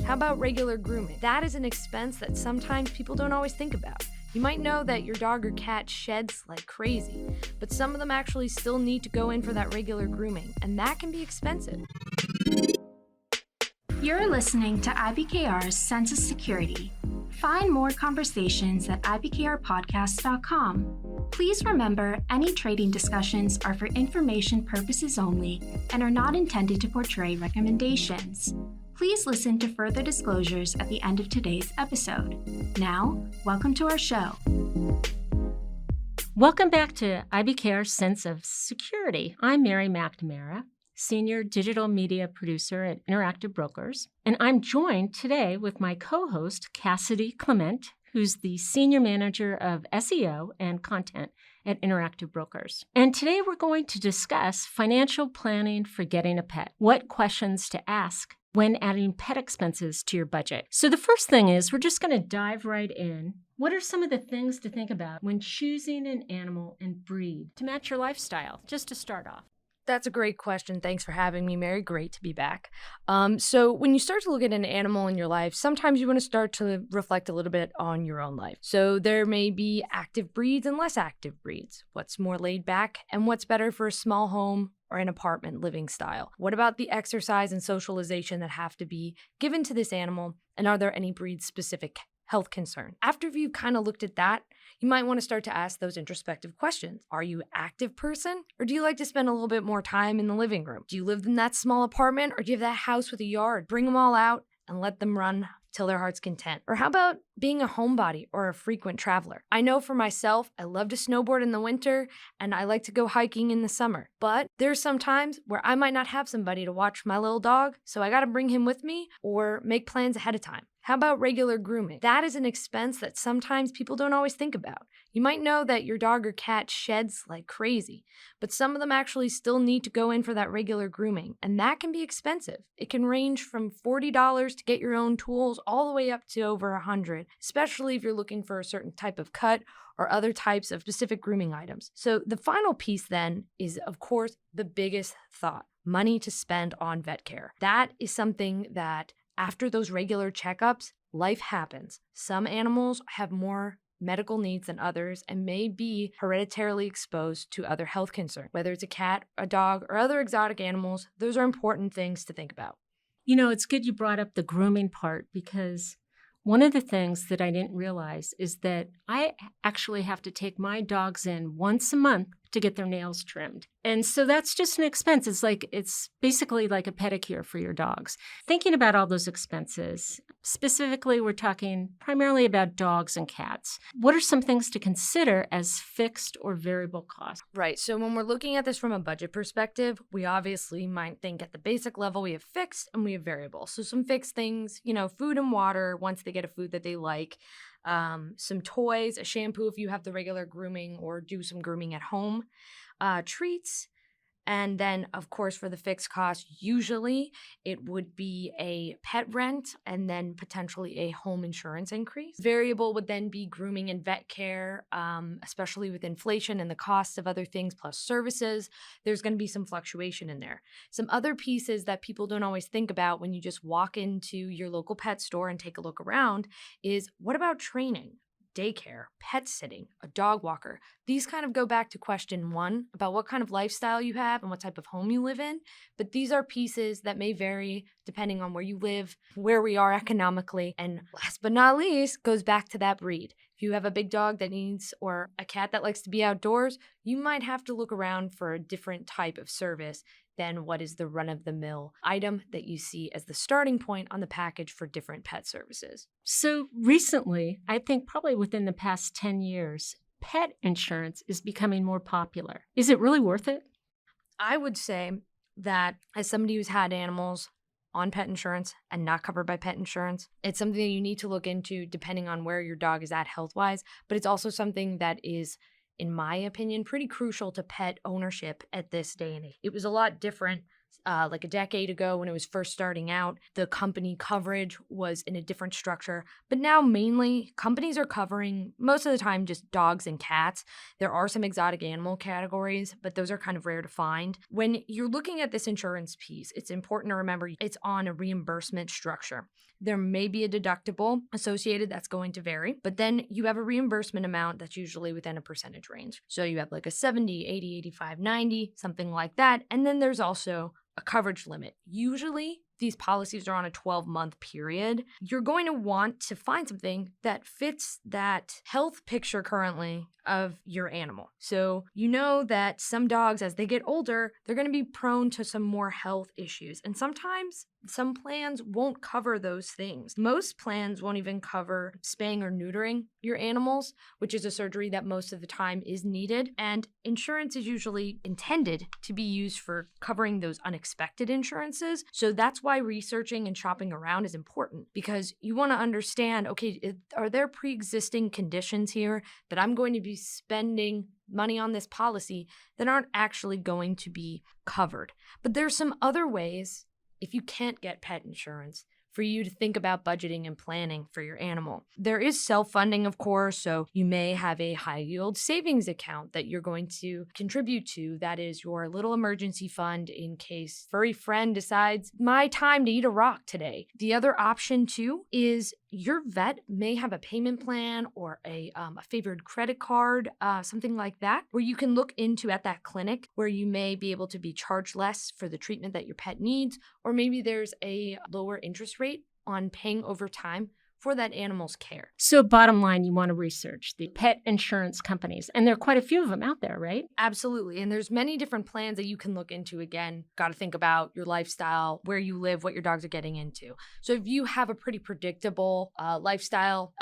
How about regular grooming? That is an expense that sometimes people don't always think about. You might know that your dog or cat sheds like crazy, but some of them actually still need to go in for that regular grooming, and that can be expensive. You're listening to IBKR's Sense of Security. Find more conversations at ibkrpodcast.com. Please remember, any trading discussions are for information purposes only and are not intended to portray recommendations. Please listen to further disclosures at the end of today's episode. Now, welcome to our show. Welcome back to IBKR's Sense of Security. I'm Mary MacNamara, Senior Digital Media Producer at Interactive Brokers, and I'm joined today with my co-host, Cassidy Clement, who's the Senior Manager of SEO and Content at Interactive Brokers. And today we're going to discuss financial planning for getting a pet, what questions to ask when adding pet expenses to your budget. So the first thing is we're just going to dive right in. What are some of the things to think about when choosing an animal and breed to match your lifestyle, just to start off? That's a great question. Thanks for having me, Mary. Great to be back. So when you start to look at an animal in your life, sometimes you want to start to reflect a little bit on your own life. So there may be active breeds and less active breeds. What's more laid back and what's better for a small home or an apartment living style? What about the exercise and socialization that have to be given to this animal? And are there any breed-specific health concern? After you've kind of looked at that, you might want to start to ask those introspective questions. Are you an active person, or do you like to spend a little bit more time in the living room? Do you live in that small apartment, or do you have that house with a yard? Bring them all out and let them run till their heart's content. Or how about being a homebody or a frequent traveler? I know for myself, I love to snowboard in the winter and I like to go hiking in the summer. But there's some times where I might not have somebody to watch my little dog, so I gotta bring him with me or make plans ahead of time. How about regular grooming? That is an expense that sometimes people don't always think about. You might know that your dog or cat sheds like crazy, but some of them actually still need to go in for that regular grooming, and that can be expensive. It can range from $40 to get your own tools all the way up to over $100, especially if you're looking for a certain type of cut or other types of specific grooming items. So the final piece then is, of course, the biggest thought: money to spend on vet care. That is something that after those regular checkups, life happens. Some animals have more medical needs than others and may be hereditarily exposed to other health concerns. Whether it's a cat, a dog, or other exotic animals, those are important things to think about. You know, it's good you brought up the grooming part, because one of the things that I didn't realize is that I actually have to take my dogs in once a month to get their nails trimmed. And so that's just an expense. It's basically like a pedicure for your dogs. Thinking about all those expenses, specifically, we're talking primarily about dogs and cats. What are some things to consider as fixed or variable costs? Right. So when we're looking at this from a budget perspective, we obviously might think at the basic level, we have fixed and we have variable. So some fixed things, food and water once they get a food that they like. Some toys, a shampoo if you have the regular grooming or do some grooming at home, treats, and then, of course, for the fixed cost, usually it would be a pet rent and then potentially a home insurance increase. Variable would then be grooming and vet care, especially with inflation and the cost of other things plus services. There's going to be some fluctuation in there. Some other pieces that people don't always think about when you just walk into your local pet store and take a look around is, what about training? Daycare, pet sitting, a dog walker. These kind of go back to question one about what kind of lifestyle you have and what type of home you live in. But these are pieces that may vary depending on where you live, where we are economically. And last but not least, goes back to that breed. If you have a big dog that needs, or a cat that likes to be outdoors, you might have to look around for a different type of service than what is the run-of-the-mill item that you see as the starting point on the package for different pet services. So recently, I think probably within the past 10 years, pet insurance is becoming more popular. Is it really worth it? I would say that as somebody who's had animals on pet insurance and not covered by pet insurance, it's something that you need to look into depending on where your dog is at health-wise, but it's also something that is, in my opinion, pretty crucial to pet ownership at this day and age. It was a lot different like a decade ago when it was first starting out, the company coverage was in a different structure. But now mainly companies are covering most of the time just dogs and cats. There are some exotic animal categories, but those are kind of rare to find. When you're looking at this insurance piece, it's important to remember it's on a reimbursement structure. There may be a deductible associated that's going to vary, but then you have a reimbursement amount that's usually within a percentage range. So you have like a 70, 80, 85, 90, something like that. And then there's also a coverage limit. Usually these policies are on a 12-month period. You're going to want to find something that fits that health picture currently of your animal. So you know that some dogs, as they get older, they're going to be prone to some more health issues. And sometimes some plans won't cover those things. Most plans won't even cover spaying or neutering your animals, which is a surgery that most of the time is needed. And insurance is usually intended to be used for covering those unexpected insurances. So that's why researching and shopping around is important, because you want to understand, okay, are there pre-existing conditions here that I'm going to be spending money on this policy that aren't actually going to be covered? But there's some other ways, if you can't get pet insurance, for you to think about budgeting and planning for your animal. There is self-funding, of course, so you may have a high-yield savings account that you're going to contribute to. That is your little emergency fund in case furry friend decides, my time to eat a rock today. The other option, too, is your vet may have a payment plan or a favored credit card, something like that, where you can look into at that clinic where you may be able to be charged less for the treatment that your pet needs, or maybe there's a lower interest rate on paying over time for that animal's care. So bottom line, you want to research the pet insurance companies, and there are quite a few of them out there, right? Absolutely. And there's many different plans that you can look into. Again, got to think about your lifestyle, where you live, what your dogs are getting into. So if you have a pretty predictable lifestyle,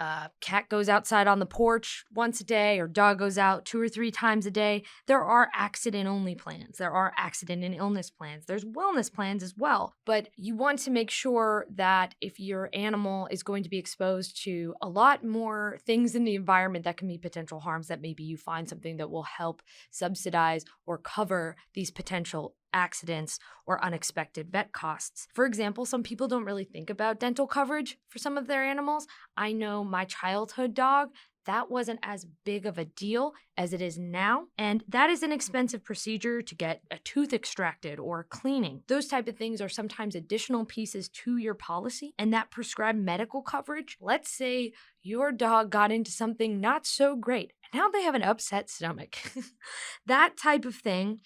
cat goes outside on the porch once a day or dog goes out 2 or 3 times a day, there are accident-only plans. There are accident and illness plans. There's wellness plans as well. But you want to make sure that if your animal is going to be exposed to a lot more things in the environment that can be potential harms, that maybe you find something that will help subsidize or cover these potential accidents or unexpected vet costs. For example, some people don't really think about dental coverage for some of their animals. I know my childhood dog, that wasn't as big of a deal as it is now. And that is an expensive procedure to get a tooth extracted or cleaning. Those type of things are sometimes additional pieces to your policy. And that prescribed medical coverage, let's say your dog got into something not so great, and now they have an upset stomach. That type of thing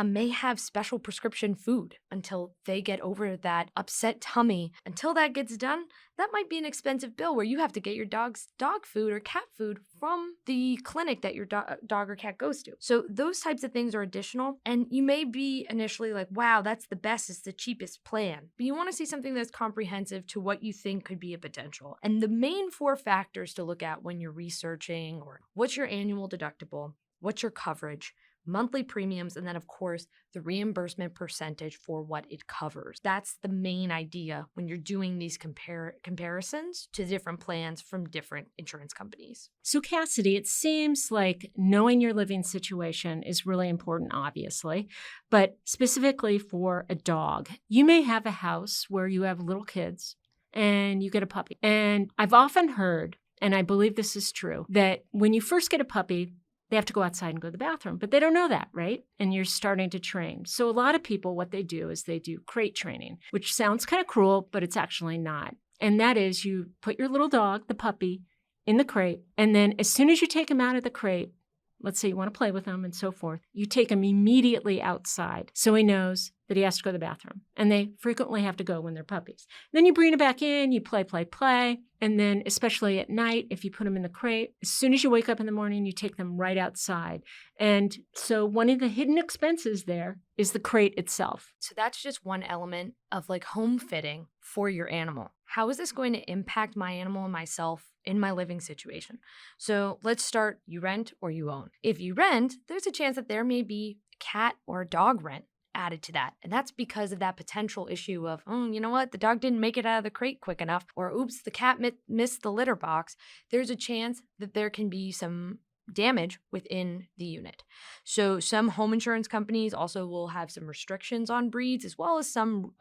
may have special prescription food until they get over that upset tummy. Until that gets done, that might be an expensive bill where you have to get your dog's dog food or cat food from the clinic that your dog or cat goes to. So those types of things are additional. And you may be initially like, wow, that's the best, it's the cheapest plan. But you want to see something that's comprehensive to what you think could be a potential. And the main 4 factors to look at when you're researching or what's your annual deductible, what's your coverage, monthly premiums, and then, of course, the reimbursement percentage for what it covers. That's the main idea when you're doing these comparisons to different plans from different insurance companies. So, Cassidy, it seems like knowing your living situation is really important, obviously, but specifically for a dog. You may have a house where you have little kids and you get a puppy. And I've often heard, and I believe this is true, that when you first get a puppy, they have to go outside and go to the bathroom, but they don't know that, right? And you're starting to train. So a lot of people, what they do is they do crate training, which sounds kind of cruel, but it's actually not. And that is you put your little dog, the puppy, in the crate. And then as soon as you take him out of the crate, let's say you want to play with him and so forth, you take him immediately outside so he knows that he has to go to the bathroom. And they frequently have to go when they're puppies. Then you bring him back in, you play. And then especially at night, if you put him in the crate, as soon as you wake up in the morning, you take them right outside. And so one of the hidden expenses there is the crate itself. So that's just one element of like home fitting for your animal. How is this going to impact my animal and myself in my living situation? So let's start, you rent or you own. If you rent, there's a chance that there may be a cat or a dog rent added to that. And that's because of that potential issue of, you know what, the dog didn't make it out of the crate quick enough, or oops, the cat missed the litter box. There's a chance that there can be some damage within the unit. So some home insurance companies also will have some restrictions on breeds, as well as some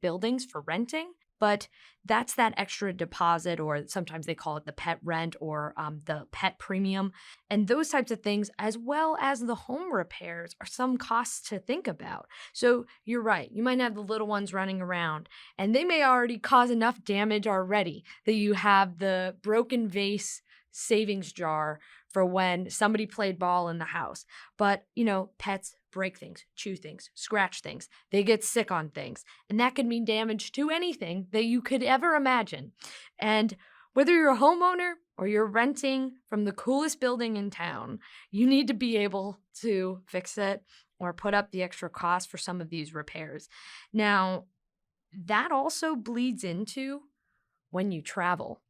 buildings for renting. But that's that extra deposit, or sometimes they call it the pet rent or the pet premium. And those types of things, as well as the home repairs, are some costs to think about. So you're right. You might have the little ones running around, and they may already cause enough damage already that you have the broken vase savings jar for when somebody played ball in the house. But, pets break things, chew things, scratch things. They get sick on things. And that could mean damage to anything that you could ever imagine. And whether you're a homeowner or you're renting from the coolest building in town, you need to be able to fix it or put up the extra cost for some of these repairs. Now, that also bleeds into when you travel.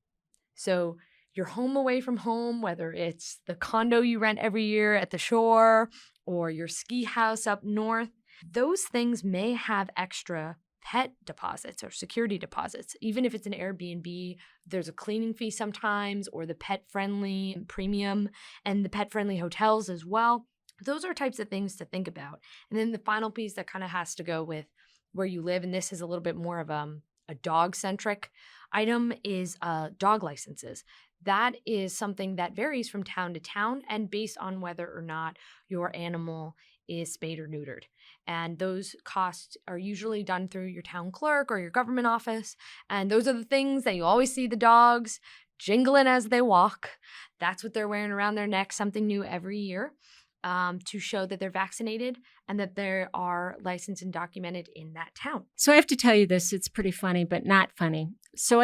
So you're home away from home, whether it's the condo you rent every year at the shore or your ski house up north, those things may have extra pet deposits or security deposits. Even if it's an Airbnb, there's a cleaning fee sometimes, or the pet-friendly premium and the pet-friendly hotels as well. Those are types of things to think about. And then the final piece that kind of has to go with where you live, and this is a little bit more of a dog-centric item, is dog licenses. That is something that varies from town to town and based on whether or not your animal is spayed or neutered. And those costs are usually done through your town clerk or your government office. And those are the things that you always see the dogs jingling as they walk. That's what they're wearing around their neck, something new every year, to show that they're vaccinated and that they are licensed and documented in that town. So I have to tell you this, it's pretty funny, but not funny. So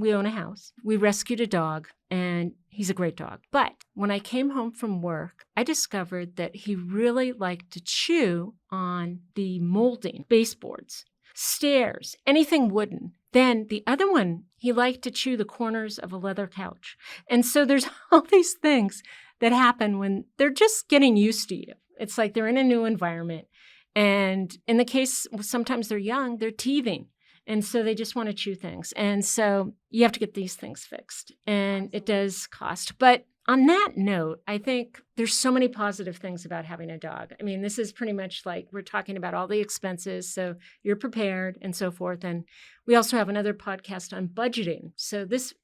we own a house. We rescued a dog, and he's a great dog. But when I came home from work, I discovered that he really liked to chew on the molding, baseboards, stairs, anything wooden. Then the other one, he liked to chew the corners of a leather couch. And so there's all these things that happen when they're just getting used to you. It's like they're in a new environment. And in the case, sometimes they're young, they're teething. And so they just want to chew things. And so you have to get these things fixed. And it does cost. But on that note, I think there's so many positive things about having a dog. I mean, this is pretty much like we're talking about all the expenses. So you're prepared and so forth. And we also have another podcast on budgeting. So this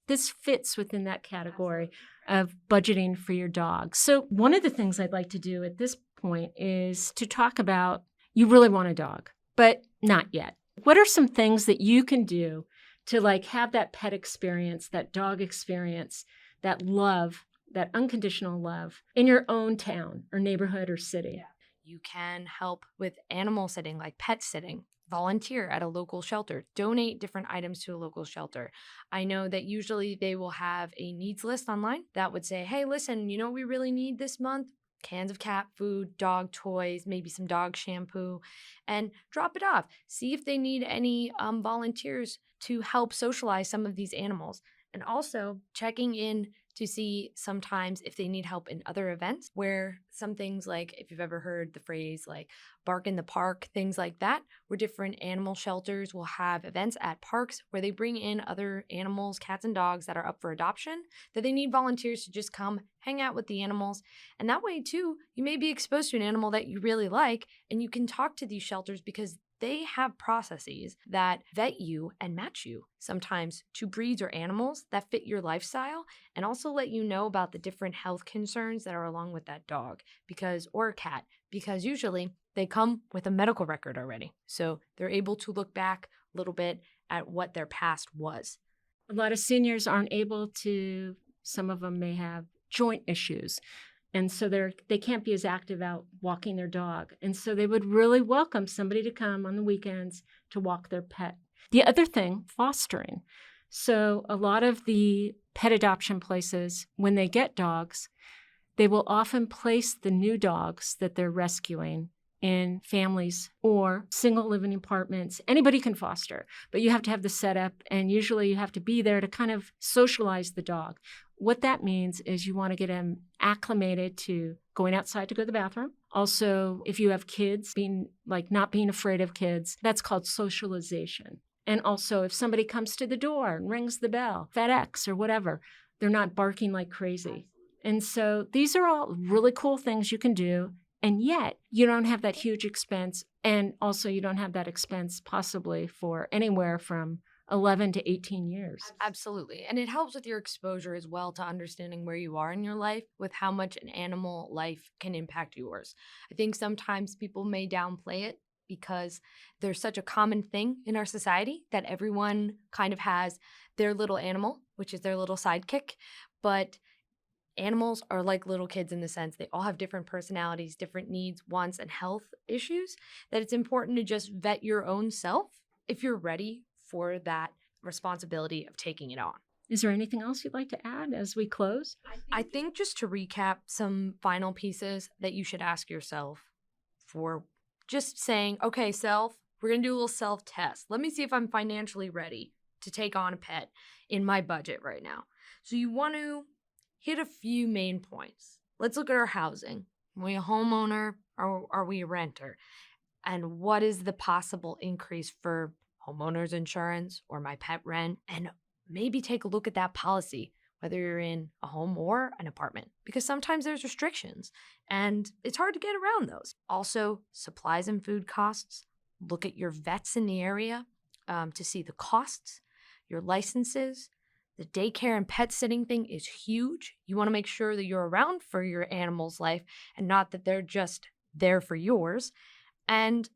fits within that category of budgeting for your dog. So one of the things I'd like to do at this point is to talk about, you really want a dog, but not yet. What are some things that you can do to have that pet experience, that dog experience, that love, that unconditional love in your own town or neighborhood or city? Yeah. You can help with animal sitting, like pet sitting. Volunteer at a local shelter. Donate different items to a local shelter. I know that usually they will have a needs list online that would say, hey, listen, you know what we really need this month? Cans of cat food, dog toys, maybe some dog shampoo, and drop it off. See if they need any volunteers to help socialize some of these animals. And also checking in to see sometimes if they need help in other events where some things like, if you've ever heard the phrase like bark in the park, things like that, where different animal shelters will have events at parks where they bring in other animals, cats and dogs that are up for adoption, that they need volunteers to just come hang out with the animals. And that way too, you may be exposed to an animal that you really like, and you can talk to these shelters because they have processes that vet you and match you sometimes to breeds or animals that fit your lifestyle, and also let you know about the different health concerns that are along with that dog or cat, because usually they come with a medical record already. So they're able to look back a little bit at what their past was. A lot of seniors aren't able to, some of them may have joint issues. And so they can't be as active out walking their dog. And so they would really welcome somebody to come on the weekends to walk their pet. The other thing, fostering. So a lot of the pet adoption places, when they get dogs, they will often place the new dogs that they're rescuing in families or single living apartments. Anybody can foster, but you have to have the setup, and usually you have to be there to kind of socialize the dog. What that means is you want to get them acclimated to going outside to go to the bathroom. Also, if you have kids, not being afraid of kids, that's called socialization. And also, if somebody comes to the door and rings the bell, FedEx or whatever, they're not barking like crazy. And so these are all really cool things you can do. And yet you don't have that huge expense. And also you don't have that expense possibly for anywhere from 11 to 18 years. Absolutely. And it helps with your exposure as well to understanding where you are in your life with how much an animal life can impact yours. I think sometimes people may downplay it because there's such a common thing in our society that everyone kind of has their little animal, which is their little sidekick. But animals are like little kids in the sense they all have different personalities, different needs, wants, and health issues, that it's important to just vet your own self if you're ready for that responsibility of taking it on. Is there anything else you'd like to add as we close? I think just to recap some final pieces that you should ask yourself for just saying, okay, self, we're going to do a little self-test. Let me see if I'm financially ready to take on a pet in my budget right now. So you want to hit a few main points. Let's look at our housing. Are we a homeowner or are we a renter? And what is the possible increase for homeowners insurance or my pet rent? And maybe take a look at that policy, whether you're in a home or an apartment, because sometimes there's restrictions and it's hard to get around those. Also, supplies and food costs. Look at your vets in the area to see the costs, your licenses. The daycare and pet sitting thing is huge. You want to make sure that you're around for your animal's life and not that they're just there for yours. And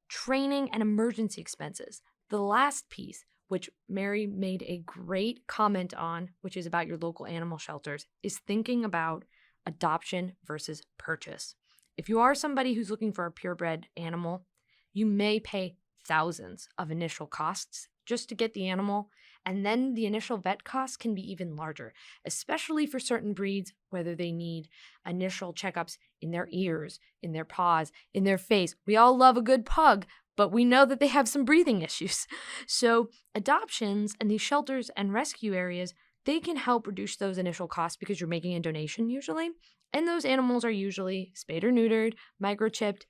training and emergency expenses. The last piece, which Mary made a great comment on, which is about your local animal shelters, is thinking about adoption versus purchase. If you are somebody who's looking for a purebred animal, you may pay thousands of initial costs just to get the animal, and then the initial vet costs can be even larger, especially for certain breeds, whether they need initial checkups in their ears, in their paws, in their face. We all love a good pug, but we know that they have some breathing issues. So adoptions and these shelters and rescue areas, they can help reduce those initial costs because you're making a donation usually. And those animals are usually spayed or neutered, microchipped,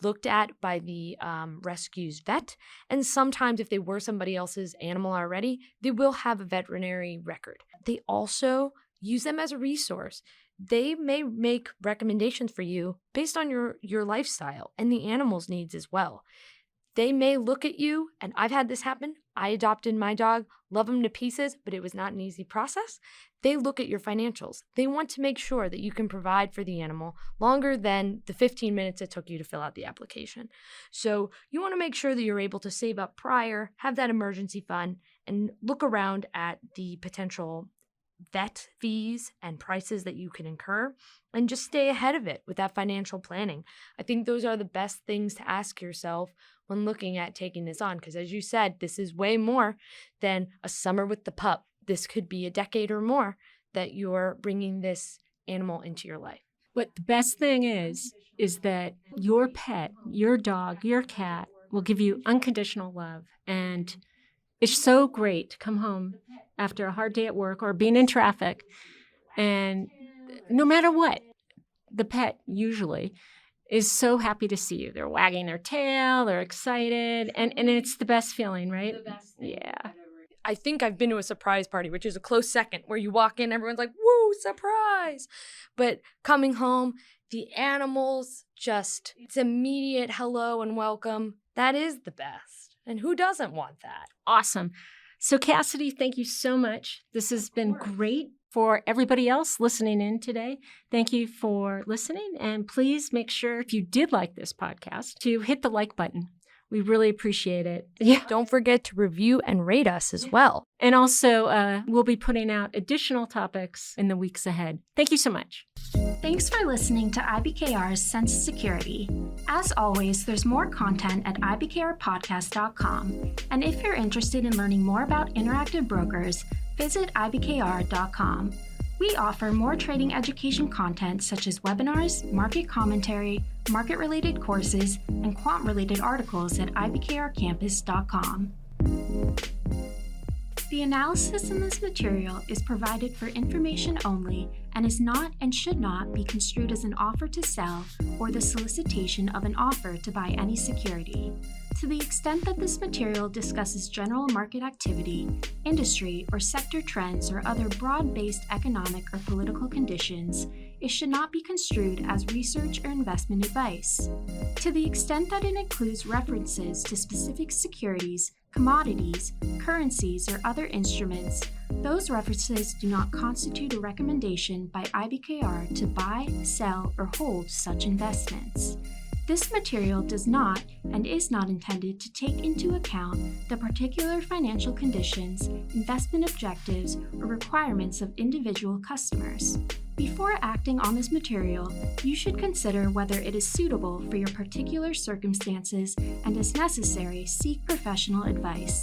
looked at by the rescue's vet. And sometimes if they were somebody else's animal already, they will have a veterinary record. They also use them as a resource. They may make recommendations for you based on your lifestyle and the animal's needs as well. They may look at you, and I've had this happen. I adopted my dog, love him to pieces, but it was not an easy process. They look at your financials. They want to make sure that you can provide for the animal longer than the 15 minutes it took you to fill out the application. So you want to make sure that you're able to save up prior, have that emergency fund, and look around at the potential vet fees and prices that you can incur, and just stay ahead of it with that financial planning. I think those are the best things to ask yourself when looking at taking this on, because as you said, this is way more than a summer with the pup. This could be a decade or more that you're bringing this animal into your life. But the best thing is that your pet, your dog, your cat will give you unconditional love. And it's so great to come home after a hard day at work or being in traffic. And no matter what, the pet usually is so happy to see you. They're wagging their tail, they're excited, and it's the best feeling, right? The best thing. Yeah. I think I've been to a surprise party, which is a close second, where you walk in, everyone's like, woo, surprise. But coming home, the animals just, it's immediate hello and welcome. That is the best. And who doesn't want that? Awesome. So Cassidy, thank you so much. This has been great. For everybody else listening in today, thank you for listening. And please make sure, if you did like this podcast, to hit the like button. We really appreciate it. Yeah. Don't forget to review and rate us as well. And also, we'll be putting out additional topics in the weeks ahead. Thank you so much. Thanks for listening to IBKR's Sense of Security. As always, there's more content at ibkrpodcast.com. And if you're interested in learning more about interactive brokers, visit ibkr.com. We offer more trading education content such as webinars, market commentary, market-related courses, and quant-related articles at ibkrcampus.com. The analysis in this material is provided for information only and is not and should not be construed as an offer to sell or the solicitation of an offer to buy any security. To the extent that this material discusses general market activity, industry or sector trends, or other broad-based economic or political conditions, it should not be construed as research or investment advice. To the extent that it includes references to specific securities, commodities, currencies, or other instruments, those references do not constitute a recommendation by IBKR to buy, sell, or hold such investments. This material does not and is not intended to take into account the particular financial conditions, investment objectives, or requirements of individual customers. Before acting on this material, you should consider whether it is suitable for your particular circumstances and, as necessary, seek professional advice.